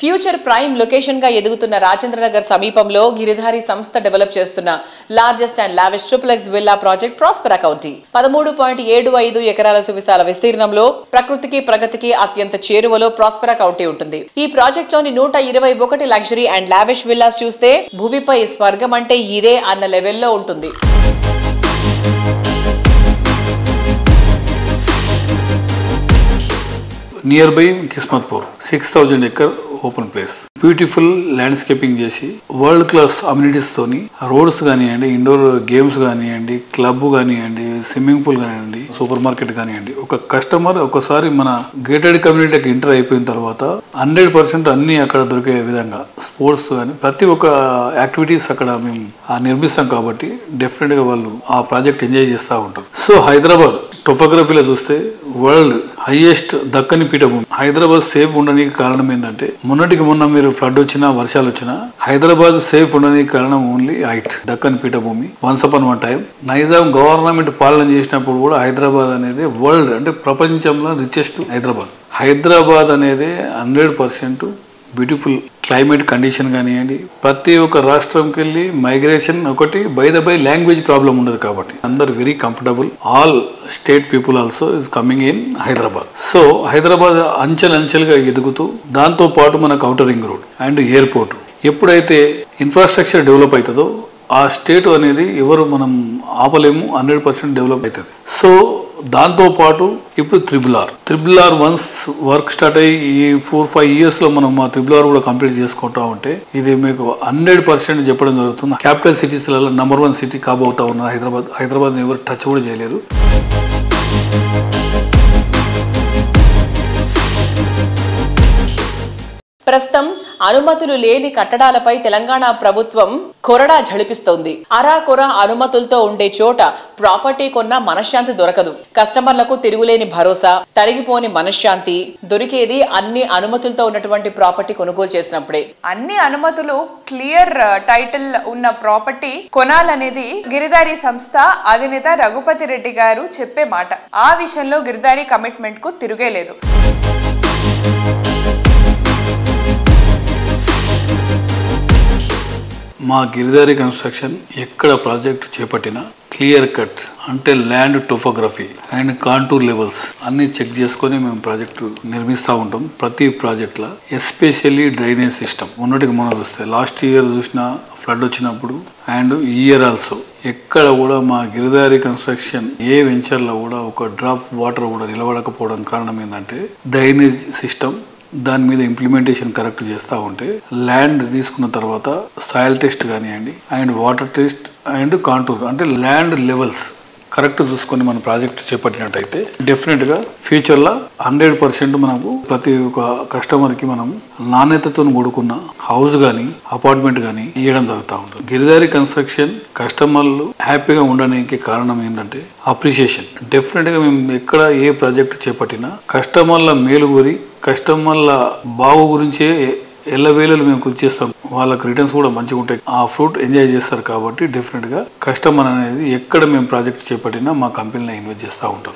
Future prime location గా ఎదుగుతున్న రాజేంద్రనగర్ సమీపంలో గిరిధారి సంస్థ డెవలప్ చేస్తున్న largest and lavish triplex villa project Prospera county 13.75 ఎకరాల సువిశాల విస్తీర్ణంలో ప్రకృతికి ప్రగతికి అత్యంత చేరువలో ప్రాస్పెరా కౌంటీ ఉంటుంది. ఈ ప్రాజెక్ట్ లోని 121 లగ్జరీ అండ్ లావిష్ విల్లాస్ చూస్తే భూమిపై స్వర్గం అంటే ఇదే అన్న లెవెల్లో ఉంటుంది. Nearby Kismatpur, 6,000 acre open place. Beautiful landscaping చేసి వరల్డ్ క్లాస్ అమ్యూనిటీస్ తోని రోడ్స్ కానివ్వండి, ఇండోర్ గేమ్స్ కానివ్వండి, క్లబ్ కానివ్వండి, స్విమ్మింగ్ పూల్ కానివ్వండి, సూపర్ మార్కెట్ కానివ్వండి, ఒక కస్టమర్ ఒకసారి మన గేటెడ్ కమ్యూనిటీకి ఎంటర్ అయిపోయిన తర్వాత 100% అన్ని అక్కడ దొరికే విధంగా స్పోర్ట్స్ కానీ ప్రతి ఒక్క యాక్టివిటీస్ అక్కడ మేము నిర్మిస్తాం కాబట్టి డెఫినెట్ గా వాళ్ళు ఆ ప్రాజెక్ట్ ఎంజాయ్ చేస్తూ ఉంటారు. సో హైదరాబాద్ టోపోగ్రఫీలో చూస్తే వరల్డ్ హైయెస్ట్ దక్కని పీఠభూమి. హైదరాబాద్ సేఫ్ ఉండడానికి కారణం ఏంటంటే మొన్నటికి మొన్న మీరు ఫ్లడ్ వచ్చినా వర్షాలు వచ్చినా హైదరాబాద్ సేఫ్ ఉండడానికి కారణం ఓన్లీ హైట్ దక్కని పీఠభూమి. Once upon one time Nizam government పాలన చేసినప్పుడు కూడా హైదరాబాద్ అనేది వరల్డ్ అంటే ప్రపంచంలో రిచెస్ట్ హైదరాబాద్ అనేది 100% బ్యూటిఫుల్ క్లైమేట్ కండిషన్ కానివ్వండి, ప్రతి ఒక్క రాష్ట్రంకి వెళ్ళి మైగ్రేషన్ ఒకటి బై లాంగ్వేజ్ ప్రాబ్లం ఉండదు కాబట్టి అందరు very comfortable. All state people also is coming in Hyderabad. So Hyderabad అంచెలంచెలుగా ఎదుగుతూ దాంతో పాటు మనకు outer ring road and airport ఎప్పుడైతే ఇన్ఫ్రాస్ట్రక్చర్ డెవలప్ అవుతుందో ఆ స్టేట్ అనేది ఎవరు మనం ఆపలేము, 100% డెవలప్ అవుతుంది. సో దాంతో పాటు ఇప్పుడు triple R once work start అయ్యి ఈ 4-5 years లో మనం ఆ త్రిబుల్ ఆర్ కూడా కంప్లీట్ చేసుకుంటా ఉంటే ఇది మీకు 100% చెప్పడం జరుగుతుంది. క్యాపిటల్ సిటీస్లలో నంబర్ 1 సిటీ కాబోతా ఉన్న హైదరాబాద్ ఎవరు టచ్ కూడా చేయలేరు. ప్రస్తుతం అనుమతులు లేని కట్టడాలపై తెలంగాణ ప్రభుత్వం కొరడా ఝళిపిస్తోంది. అరాకొర అనుమతులతో ఉండే చోట ప్రాపర్టీ కొన్న మనశ్శాంతి దొరకదు. కస్టమర్లకు తిరుగులేని భరోసా, తరిగిపోని మనశ్శాంతి దొరికేది అన్ని అనుమతులతో ఉన్నటువంటి ప్రాపర్టీ కొనుగోలు చేసినప్పుడే. అన్ని అనుమతులు క్లియర్ టైటిల్ ఉన్న ప్రాపర్టీ కొనాలనేది గిరిధారి సంస్థ అధినేత రఘుపతి రెడ్డి గారు చెప్పే మాట. ఆ విషయంలో గిరిధారి కమిట్మెంట్ కు తిరుగేలేదు. మా గిరిధారి కన్స్ట్రక్షన్ ఎక్కడ ప్రాజెక్ట్ చేపట్టినా క్లియర్ కట్ అంటే land topography and contour levels అన్ని చెక్ చేసుకొని మేము ప్రాజెక్టు నిర్మిస్తూ ఉంటాం. ప్రతి ప్రాజెక్ట్లో ఎస్పెషల్లీ డ్రైనేజ్ సిస్టమ్ ఉన్నటికి మనం చూస్తే లాస్ట్ ఇయర్ చూసిన ఫ్లడ్ వచ్చినప్పుడు అండ్ ఈ ఇయర్ ఆల్సో ఎక్కడ కూడా మా గిరిధారి కన్స్ట్రక్షన్ ఏ వెంచర్లో కూడా ఒక డ్రాప్ వాటర్ కూడా నిలబడకపోవడం కారణం ఏంటంటే డ్రైనేజ్ సిస్టమ్ దాని మీద ఇంప్లిమెంటేషన్ కరెక్ట్ చేస్తూ ఉంటే ల్యాండ్ తీసుకున్న తర్వాత సాయిల్ టెస్ట్ కానివ్వండి and water test and contour అంటే ల్యాండ్ లెవెల్స్ కరెక్ట్ చూసుకొని మన ప్రాజెక్ట్ చేపట్టినట్టయితే డెఫినెట్గా ఫ్యూచర్లో 100% మనకు ప్రతి ఒక్క కస్టమర్కి మనం నాణ్యతతో కూడుకున్న హౌస్ కానీ అపార్ట్మెంట్ కానీ ఇవ్వడం జరుగుతూ ఉంటుంది. గిరిధారి కన్స్ట్రక్షన్ కస్టమర్లు హ్యాపీగా ఉండడానికి కారణం ఏంటంటే అప్రిషియేషన్. డెఫినెట్గా మేము ఎక్కడ ఏ ప్రాజెక్ట్ చేపట్టినా కస్టమర్ల మేలు కోరి కస్టమర్ల బాగు గురించే ఎల్లవేళలు మేము కృషి చేస్తాం. వాళ్ళకి రిటర్న్స్ కూడా మంచిగా ఉంటాయి. ఆ ఫ్రూట్ ఎంజాయ్ చేస్తారు కాబట్టి డెఫినెట్గా కస్టమర్ అనేది ఎక్కడ మేము ప్రాజెక్ట్ చేపట్టినా మా కంపెనీలో ఇన్వెస్ట్ చేస్తూ ఉంటాం.